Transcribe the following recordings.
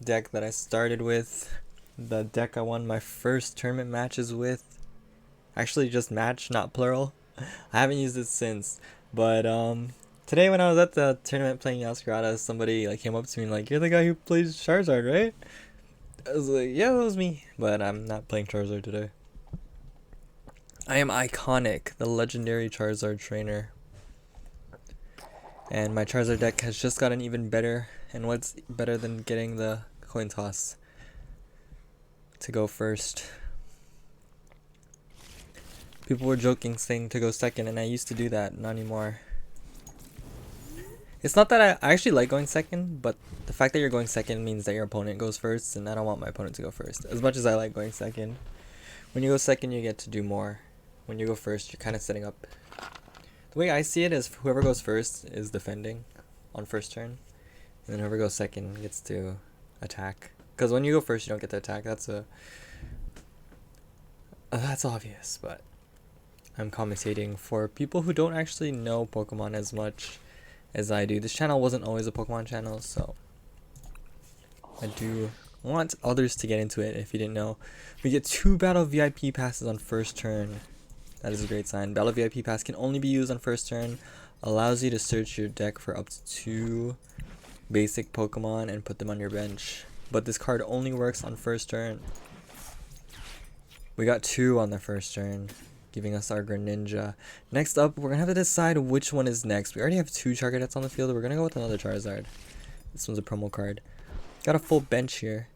deck that I started with. The deck I won my first tournament matches with. Actually, just match, not plural. I haven't used it since. But today when I was at the tournament playing Masquerada, somebody like came up to me and like, "You're the guy who plays Charizard, right?" I was like, "Yeah, that was me." But I'm not playing Charizard today. I am Iconic, the legendary Charizard trainer. And my Charizard deck has just gotten even better. And what's better than getting the coin toss to go first? People were joking saying to go second, and I used to do that, not anymore. It's not that I actually like going second, but the fact that you're going second means that your opponent goes first, and I don't want my opponent to go first. As much as I like going second. When you go second, you get to do more. When you go first, you're kind of setting up. The way I see it is whoever goes first is defending on first turn, and then whoever goes second gets to attack. Because when you go first, you don't get to attack. That's obvious, but I'm commentating for people who don't actually know Pokemon as much as I do. This channel wasn't always a Pokemon channel, so I do want others to get into it. If you didn't know, we get 2 Battle VIP passes on first turn. That is a great sign. Battle VIP pass can only be used on first turn. Allows you to search your deck for up to 2 basic Pokemon and put them on your bench. But this card only works on first turn. We got 2 on the first turn, giving us our Greninja. Next up, we're going to have to decide which one is next. We already have 2 Chargadets on the field. We're going to go with another Charizard. This one's a promo card. Got a full bench here,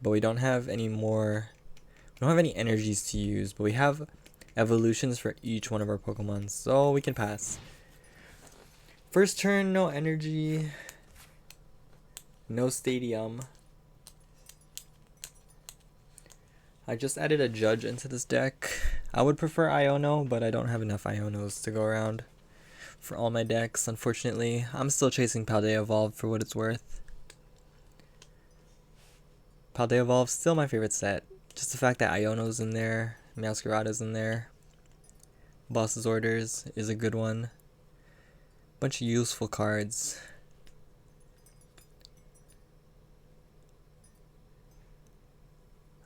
but we don't have any more. We don't have any energies to use, but we have evolutions for each one of our Pokemon, so we can pass. First turn, no energy, no stadium. I just added a Judge into this deck. I would prefer Iono, but I don't have enough Ionos to go around for all my decks, unfortunately. I'm still chasing Paldea Evolve for what it's worth. Paldea Evolve, still my favorite set. Just the fact that Iono's in there, Masquerada's in there. Boss's Orders is a good one. Bunch of useful cards.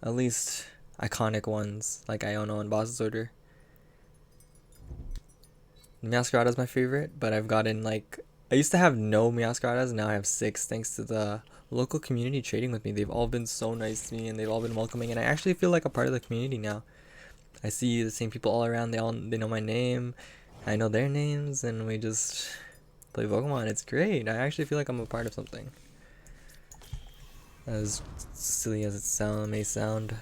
At least iconic ones like Iono and Boss's Order. Masquerada's my favorite, but I've gotten like, I used to have no Masqueradas, now I have 6 thanks to the local community trading with me. They've all been so nice to me and they've all been welcoming, and I actually feel like a part of the community now. I see the same people all around. They know my name, I know their names, and we just play Pokemon. It's great. I actually feel like I'm a part of something. As silly as it may sound.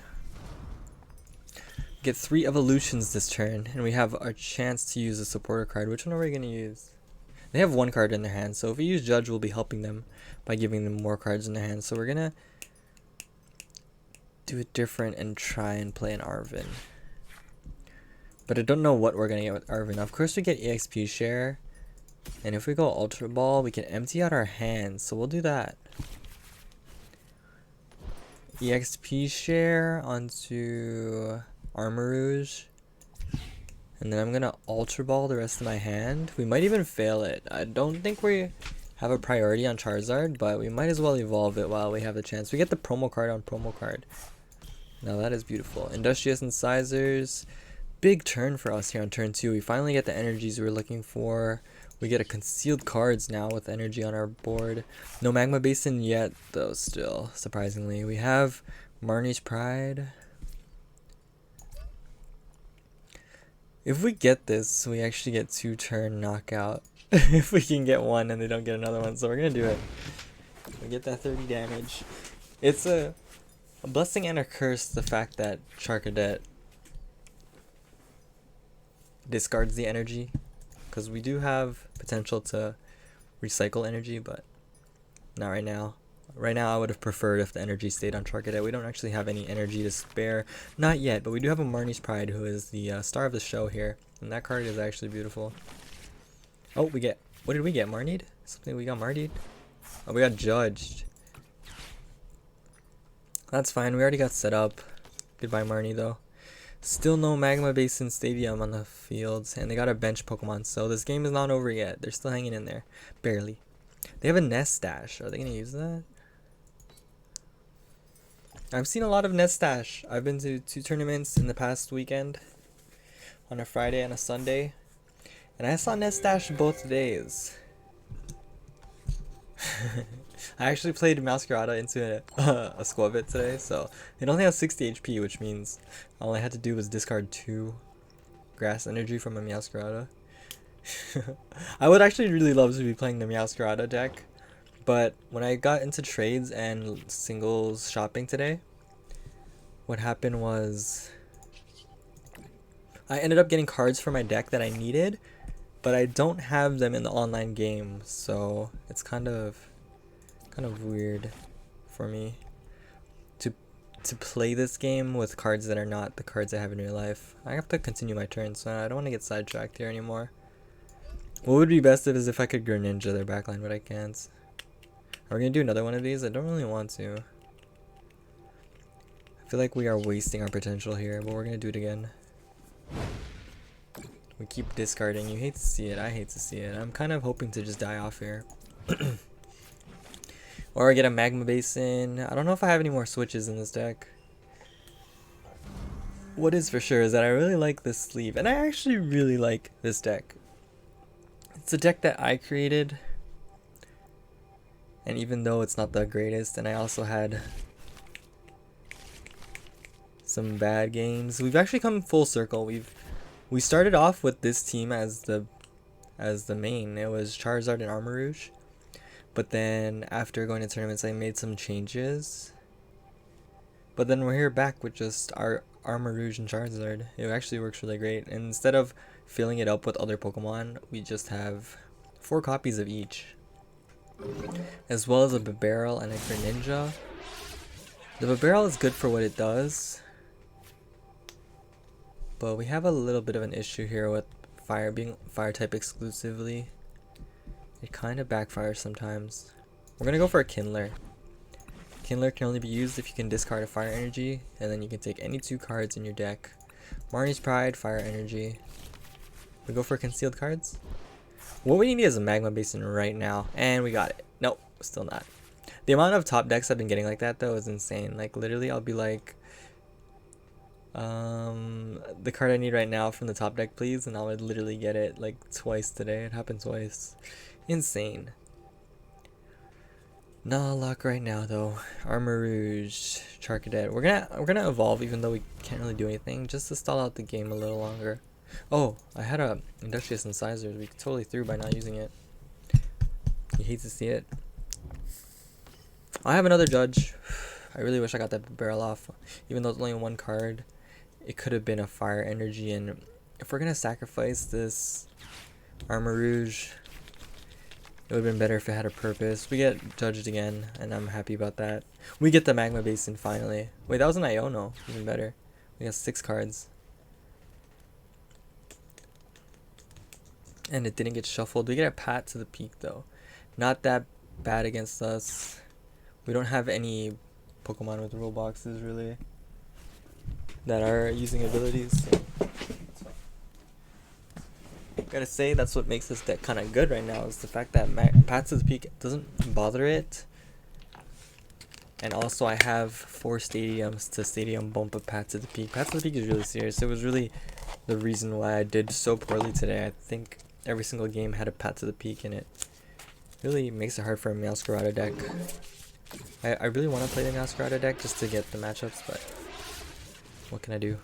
Get 3 evolutions this turn, and we have our chance to use a supporter card. Which one are we going to use? They have 1 card in their hand, so if we use Judge, we'll be helping them by giving them more cards in their hand. So we're going to do it different and try and play an Arven. But I don't know what we're going to get with Arven. Of course, we get EXP share, and if we go Ultra Ball, we can empty out our hands, so we'll do that. EXP share onto Armarouge, and then I'm gonna Ultra Ball the rest of my hand. We might even fail it. I don't think we have a priority on Charizard, but we might as well evolve it while we have the chance. We get the promo card on promo card. Now that is beautiful. Industrious Incisors. Big turn for us here on turn 2. We finally get the energies we were looking for. We get a concealed cards now with energy on our board. No Magma Basin yet, though, still, surprisingly. We have Marnie's Pride. If we get this, we actually get 2 turn knockout. If we can get 1 and they don't get another one, so we're going to do it. We get that 30 damage. It's a blessing and a curse, the fact that Charcadet discards the energy, because we do have potential to recycle energy, but not right now. Right now I would have preferred if the energy stayed on Charcadet. We don't actually have any energy to spare, not yet, but we do have a Marnie's Pride, who is the star of the show here, and that card is actually beautiful. Oh, what did we get? Marnied? Something we got Marnied? Oh, we got Judged. That's fine, we already got set up. Goodbye Marnie though. Still no Magma Basin Stadium on the fields, and they got a bench Pokemon, so this game is not over yet. They're still hanging in there. Barely. They have a Nest Dash. Are they going to use that? I've seen a lot of net stash. I've been to 2 tournaments in the past weekend, on a Friday and a Sunday, and I saw net stash both days. I actually played Masquerada into a Squabit today, so it only has 60 HP, which means all I had to do was discard 2 grass energy from a Masquerada. I would actually really love to be playing the Masquerada deck, but when I got into trades and singles shopping today, what happened was I ended up getting cards for my deck that I needed, but I don't have them in the online game, so it's kind of weird for me to play this game with cards that are not the cards I have in real life. I have to continue my turn, so I don't want to get sidetracked here anymore. What would be best is if I could Greninja their backline, but I can't. Are we gonna do another one of these? I don't really want to. I feel like we are wasting our potential here, but we're gonna do it again. We keep discarding. You hate to see it. I hate to see it. I'm kind of hoping to just die off here. Or I get a Magma Basin. I don't know if I have any more switches in this deck. What is for sure is that I really like this sleeve. And I actually really like this deck. It's a deck that I created. And even though it's not the greatest, and I also had some bad games, we've actually come full circle. We started off with this team as the main. It was Charizard and Armarouge. But then after going to tournaments, I made some changes. But then we're here back with just our Armarouge and Charizard. It actually works really great. And instead of filling it up with other Pokemon, we just have 4 copies of each. As well as a Bibarel and a Greninja. The Bibarel is good for what it does. But we have a little bit of an issue here with fire being fire type exclusively. It kind of backfires sometimes. We're gonna go for a Kindler. Kindler can only be used if you can discard a fire energy, and then you can take any 2 cards in your deck. Marnie's Pride, fire energy. We go for concealed cards. What we need is a Magma Basin right now, and we got it. Nope, still not. The amount of top decks I've been getting like that though is insane. Like literally, I'll be like, the card I need right now from the top deck, please, and I would literally get it like twice today. It happened twice. Insane. Not luck right now though. Armarouge, Charcadet. We're gonna evolve even though we can't really do anything, just to stall out the game a little longer. Oh, I had a Industrious Incisor we totally threw by not using it. You hate to see it. I have another Judge. I really wish I got that barrel off. Even though it's only 1 card, it could have been a fire energy, and if we're gonna sacrifice this Armarouge, it would have been better if it had a purpose. We get judged again, and I'm happy about that. We get the Magma Basin finally. Wait, that was an Iono. Even better. We got 6 cards. And it didn't get shuffled. We get a Pat to the Peak, though. Not that bad against us. We don't have any Pokemon with rule boxes, really, that are using abilities. So. Gotta say, that's what makes this deck kind of good right now, is the fact that Path to the Peak doesn't bother it. And also I have 4 stadiums to stadium bump a Path to the Peak. Path to the Peak is really serious. It was really the reason why I did so poorly today. I think every single game had a Path to the Peak in it. Really makes it hard for a Masquerada deck. I really want to play the Masquerada deck just to get the matchups, but what can I do?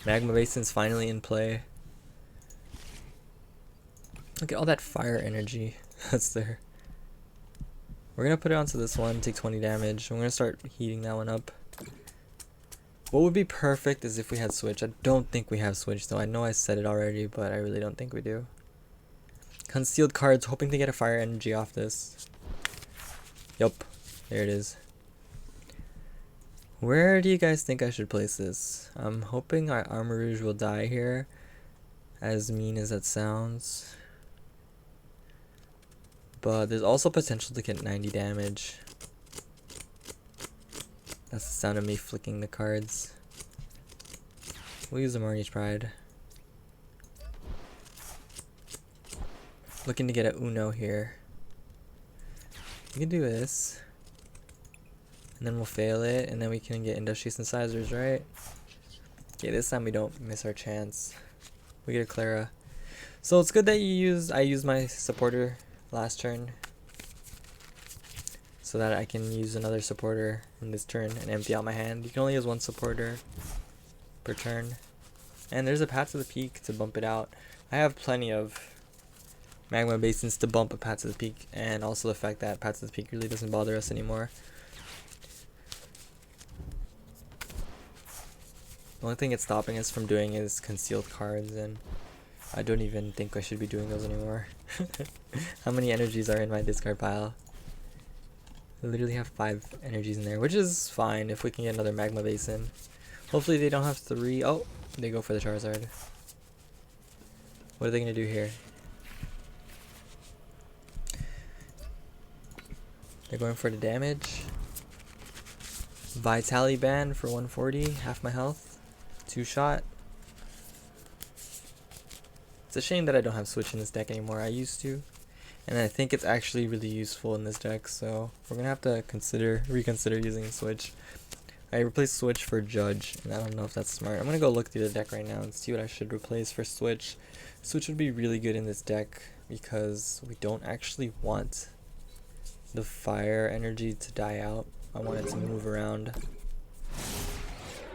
Magma Basin's finally in play. Look at all that fire energy that's there. We're gonna put it onto this one, take 20 damage. I'm gonna start heating that one up. What would be perfect is if we had Switch. I don't think we have Switch though. I know I said it already, but I really don't think we do. Concealed cards, hoping to get a fire energy off this. Yup, there it is. Where do you guys think I should place this? I'm hoping our Armarouge will die here, as mean as that sounds. But there's also potential to get 90 damage. That's the sound of me flicking the cards. We'll use the Marnie's Pride. Looking to get a Uno here. We can do this. And then we'll fail it, and then we can get industry synthesizers, right? Okay, this time we don't miss our chance. We get a Clara. So it's good that I used my supporter last turn, so that I can use another supporter in this turn and empty out my hand. You can only use one supporter per turn. And there's a Path to the Peak to bump it out. I have plenty of magma basins to bump a Path to the Peak, and also the fact that Path to the Peak really doesn't bother us anymore. The only thing it's stopping us from doing is concealed cards, and I don't even think I should be doing those anymore. How many energies are in my discard pile? I literally have 5 energies in there, which is fine if we can get another magma basin. Hopefully they don't have 3. Oh, they go for the Charizard. What are they going to do here? They're going for the damage. Vitality Band for 140, half my health. 2-shot. It's a shame that I don't have Switch in this deck anymore. I used to. And I think it's actually really useful in this deck, so we're going to have to reconsider using Switch. I replaced Switch for Judge, and I don't know if that's smart. I'm going to go look through the deck right now and see what I should replace for Switch. Switch would be really good in this deck because we don't actually want the fire energy to die out. I want it to move around.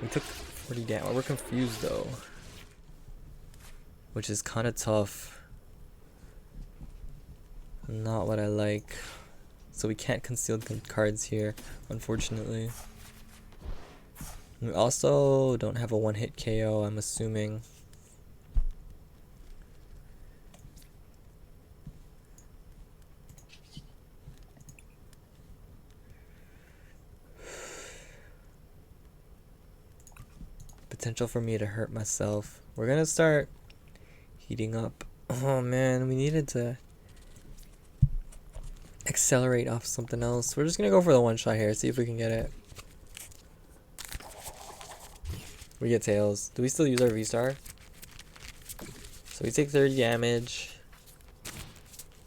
We took 40 damage. We're confused though, which is kind of tough. Not what I like. So we can't conceal cards here, unfortunately. We also don't have a one-hit KO, I'm assuming. Potential for me to hurt myself. We're gonna start heating up. Oh man, we needed to accelerate off something else. We're just gonna go for the one-shot here, see if we can get it. We get Tails. Do we still use our V-Star? So we take 30 damage,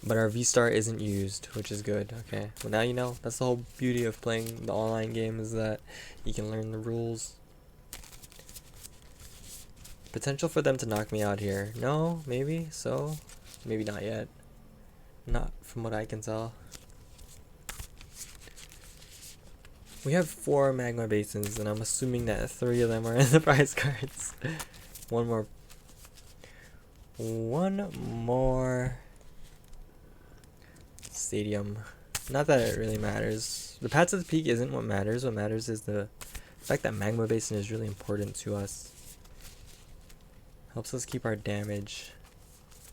but our V-Star isn't used, which is good. Okay, well now you know. That's the whole beauty of playing the online game, is that you can learn the rules. Potential for them to knock me out here. No, maybe so. Maybe not yet. Not from what I can tell. We have 4 magma basins, and I'm assuming that 3 of them are in the prize cards. One more stadium. Not that it really matters. The Path to the Peak isn't what matters. What matters is the fact that magma basin is really important to us. Helps us keep our damage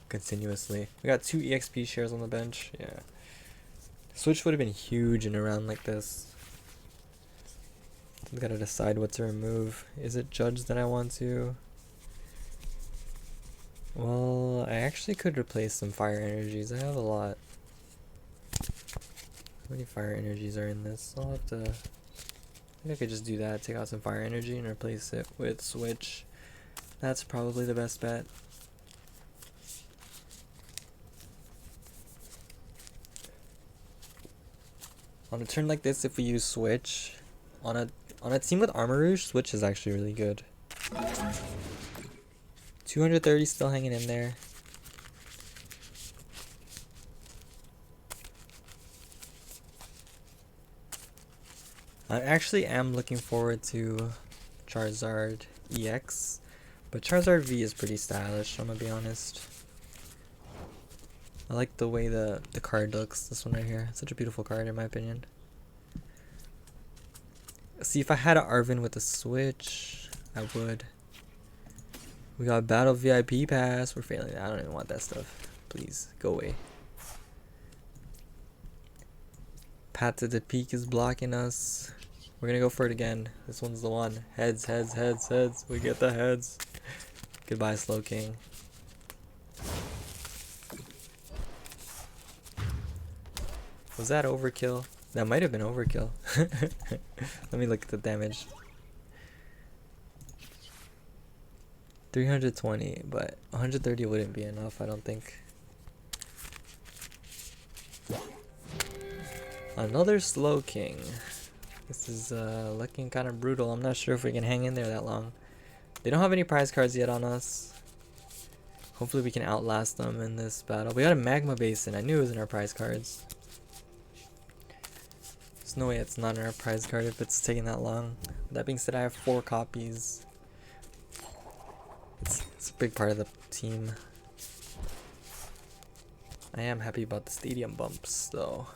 continuously. We got 2 EXP shares on the bench. Yeah. Switch would have been huge in a round like this. I've got to decide what to remove. Is it Judge that I want to? Well, I actually could replace some fire energies. I have a lot. How many fire energies are in this? I'll have to... I think I could just do that. Take out some fire energy and replace it with Switch. That's probably the best bet. On a turn like this, if we use Switch, on a team with Armor Rouge, Switch is actually really good. 230 still hanging in there. I actually am looking forward to Charizard EX, but Charizard V is pretty stylish, I'm gonna be honest. I like the way the card looks, this one right here. Such a beautiful card in my opinion. See, if I had an Arvin with a Switch, I would. We got Battle VIP Pass. We're failing. I don't even want that stuff. Please, go away. Path to the Peak is blocking us. We're gonna go for it again. This one's the one. Heads, heads, heads, heads. We get the heads. Goodbye, Slow King. Was that overkill? That might have been overkill. Let me look at the damage. 320, but 130 wouldn't be enough, I don't think. Another Slow King. This is looking kind of brutal. I'm not sure if we can hang in there that long. They don't have any prize cards yet on us. Hopefully we can outlast them in this battle. We got a magma basin. I knew it was in our prize cards. There's no way it's not in our prize card if it's taking that long. That being said, I have 4 copies. It's a big part of the team. I am happy about the stadium bumps though.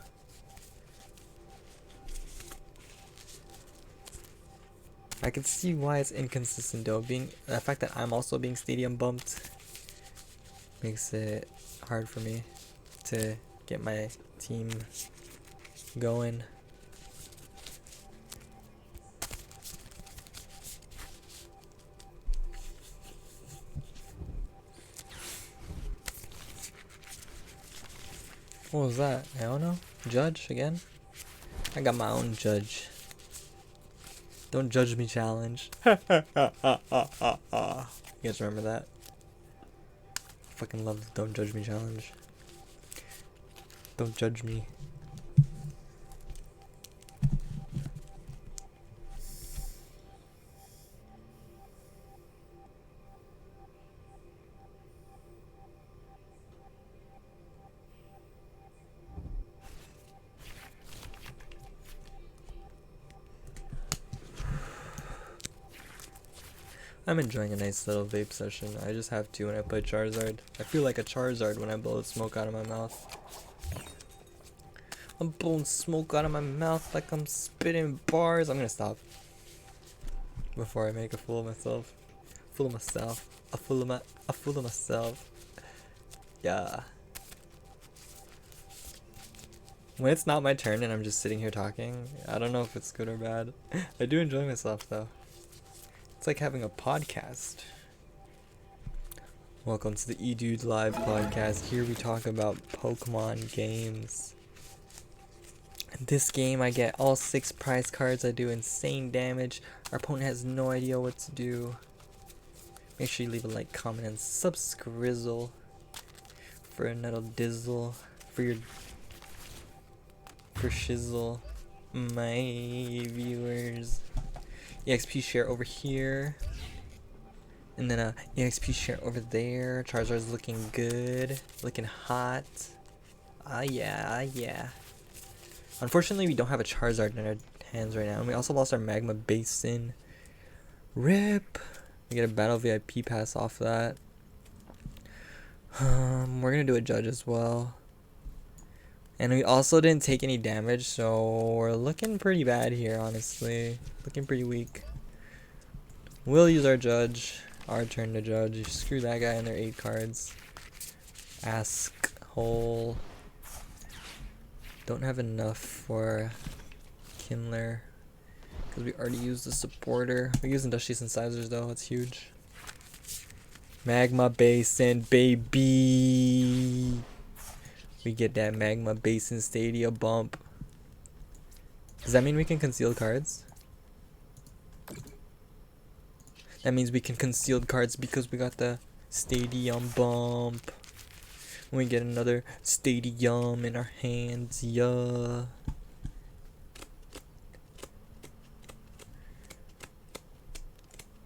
I can see why it's inconsistent though. The fact that I'm also being stadium bumped makes it hard for me to get my team going. What was that? I don't know. Judge again? I got my own judge. Don't judge me challenge. You guys remember that? Fucking love the don't judge me challenge. Don't judge me. I'm enjoying a nice little vape session. I just have to when I play Charizard. I feel like a Charizard when I blow smoke out of my mouth. I'm blowing smoke out of my mouth like I'm spitting bars. I'm gonna stop before I make a fool of myself. Fool of myself. A fool of myself. Yeah. When it's not my turn and I'm just sitting here talking, I don't know if it's good or bad. I do enjoy myself though. It's like having a podcast. Welcome to the eDude Live podcast. Here we talk about Pokemon games. In this game, I get all 6 prize cards. I do insane damage. Our opponent has no idea what to do. Make sure you leave a like, comment, and subscrizzle for another dizzle. For shizzle, my viewers. EXP share over here, and then EXP share over there. Charizard's looking good, looking hot. Ah yeah. Unfortunately, we don't have a Charizard in our hands right now, and we also lost our magma basin. RIP. We get a battle VIP pass off that. We're gonna do a judge as well. And we also didn't take any damage, so we're looking pretty bad here, honestly. Looking pretty weak. We'll use our judge. Our turn to judge. Screw that guy and their 8 cards. Ask hole. Don't have enough for Kindler, because we already used the supporter. We're using Dusties and Sizers though, it's huge. Magma Basin, baby! We get that Magma Basin Stadia bump. Does that mean we can conceal cards? That means we can conceal cards because we got the Stadium bump. We get another Stadium in our hands, yeah.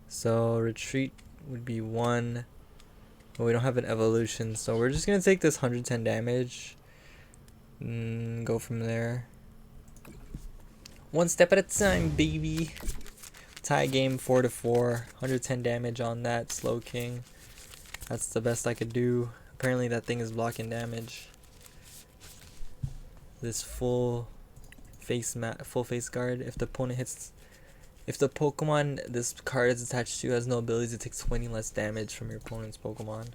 So retreat would be 1. But we don't have an evolution, so we're just gonna take this 110 damage and go from there. One step at a time, baby. Tie game 4-4, 110 damage on that Slow King. That's the best I could do. Apparently that thing is blocking damage. This full face guard. If the opponent hits, if the Pokemon this card is attached to has no abilities, it takes 20 less damage from your opponent's Pokemon.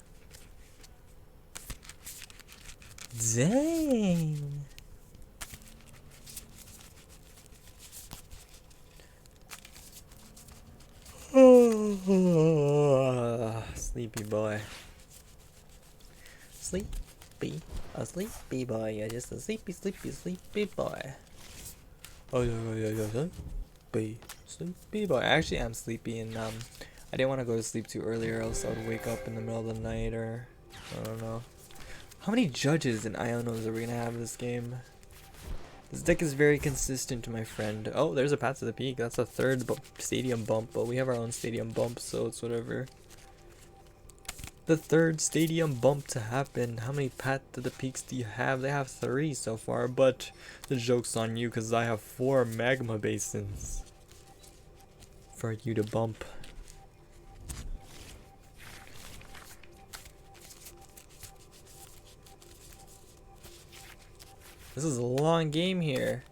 Dang. Sleepy boy. Sleepy. A sleepy boy. You're just a sleepy boy. Oh yeah. Sleepy boy. I actually am sleepy, and I didn't want to go to sleep too early or else I would wake up in the middle of the night, or I don't know. How many judges and Ionos are we gonna have this game? This deck is very consistent, my friend. Oh, there's a Path to the Peak. That's a third stadium bump, but we have our own stadium bump, so it's whatever. The third stadium bump to happen. How many Path to the Peaks do you have? They have 3 so far, but the joke's on you because I have 4 magma basins for you to bump. This is a long game here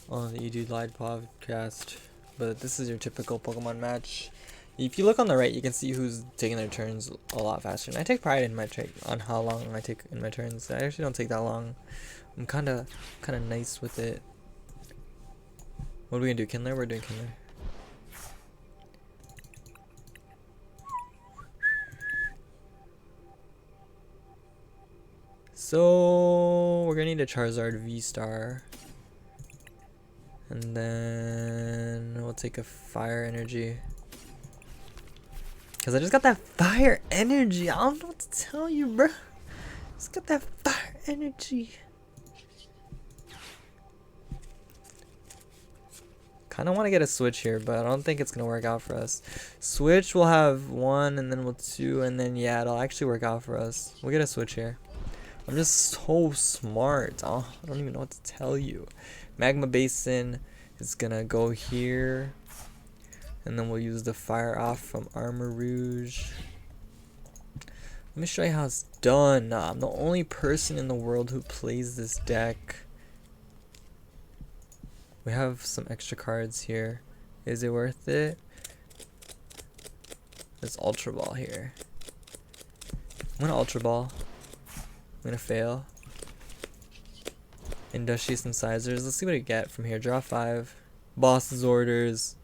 on the You Do Live podcast, but this is your typical Pokemon match. If you look on the right, you can see who's taking their turns a lot faster. And I take pride in my on how long I take in my turns. I actually don't take that long. I'm kind of nice with it. What are we gonna do, Kindler? We're doing Kindler. So we're gonna need a Charizard V-Star. And then we'll take a Fire Energy. Cause I just got that Fire Energy. I don't know what to tell you, bro. Just got that Fire Energy. Kind of want to get a switch here, but I don't think it's gonna work out for us. Switch, we'll have 1, and then we'll 2, and then yeah, it'll actually work out for us. We'll get a switch here. I'm just so smart. Oh, I don't even know what to tell you. Magma Basin is gonna go here. And then we'll use the Fire Off from Armor Rouge. Let me show you how it's done. I'm the only person in the world who plays this deck. We have some extra cards here. Is it worth it? There's Ultra Ball here. I'm gonna Ultra Ball. I'm gonna fail. Industrious Incisors. Let's see what I get from here. Draw 5. Boss's Orders.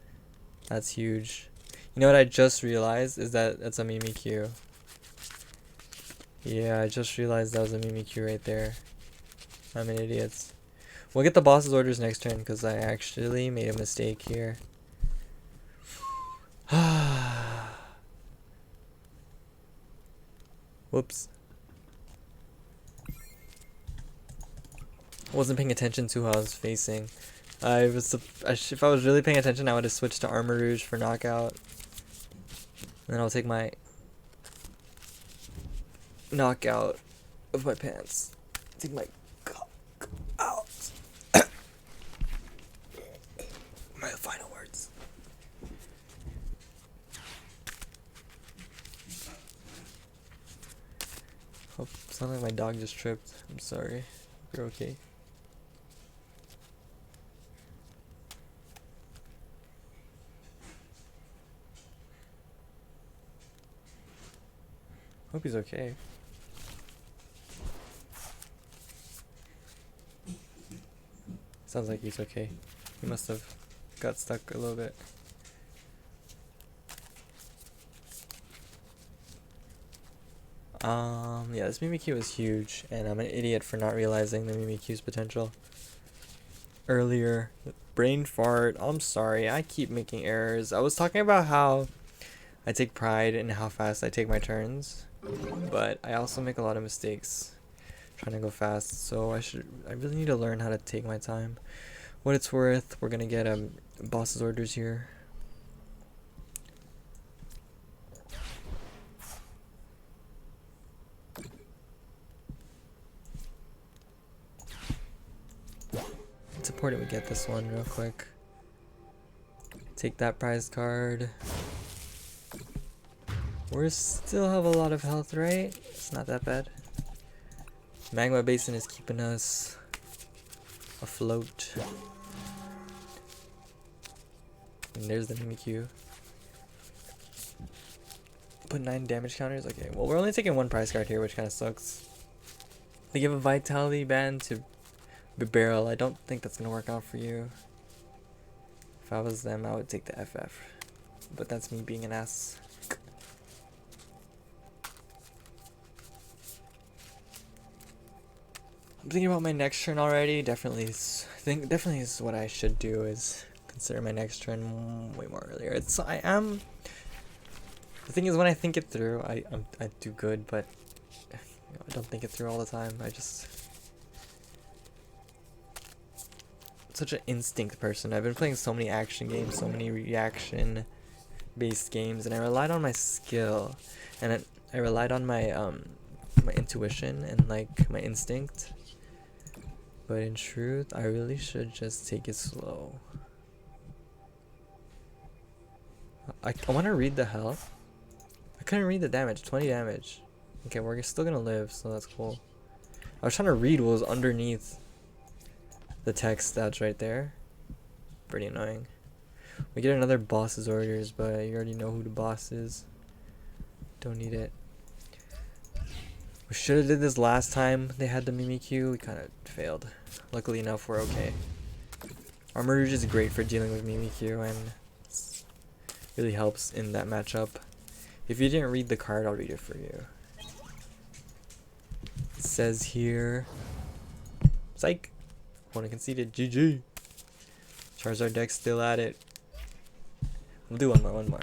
That's huge. You know what I just realized is that that's a Mimikyu. Yeah, I just realized that was a Mimikyu right there. I'm an idiot. We'll get the boss's orders next turn because I actually made a mistake here. Whoops. Wasn't paying attention to who I was facing. If I was really paying attention, I would have switched to Armor Rouge for knockout. And then I'll take my knockout of my pants. Take my cock out. My final words. Oh, sounds like my dog just tripped. I'm sorry. You're okay. Hope he's okay. Sounds like he's okay. He must have got stuck a little bit. Yeah, this Mimikyu is huge, and I'm an idiot for not realizing the Mimikyu's potential earlier. Brain fart. I'm sorry, I keep making errors. I was talking about how I take pride in how fast I take my turns, but I also make a lot of mistakes trying to go fast, so I really need to learn how to take my time. What it's worth, we're gonna get boss's orders here. It's important we get this one real quick. Take that prize card. We still have a lot of health, right? It's not that bad. Magma Basin is keeping us afloat. And there's the Mimikyu. Put 9 damage counters? Okay, well, we're only taking 1 prize card here, which kind of sucks. They give a Vitality Band to Barrel. I don't think that's going to work out for you. If I was them, I would take the FF. But that's me being an ass. I'm thinking about my next turn already. Definitely is what I should do, is consider my next turn way more earlier. The thing is, when I think it through, I do good, but I don't think it through all the time. such an instinct person. I've been playing so many action games, so many reaction based games, and I relied on my skill, and I relied on my my intuition and like my instinct. But in truth, I really should just take it slow. I want to read the health. I couldn't read the damage. 20 damage. Okay, we're still gonna live, so that's cool. I was trying to read what was underneath the text that's right there. Pretty annoying. We get another boss's orders, but you already know who the boss is. Don't need it. We should have did this last time they had the Mimikyu. We kind of failed. Luckily enough, we're okay. Armarouge is great for dealing with Mimikyu and really helps in that matchup. If you didn't read the card, I'll read it for you. It says here, psych, opponent conceded, GG. Charizard deck still at it. We'll do one more.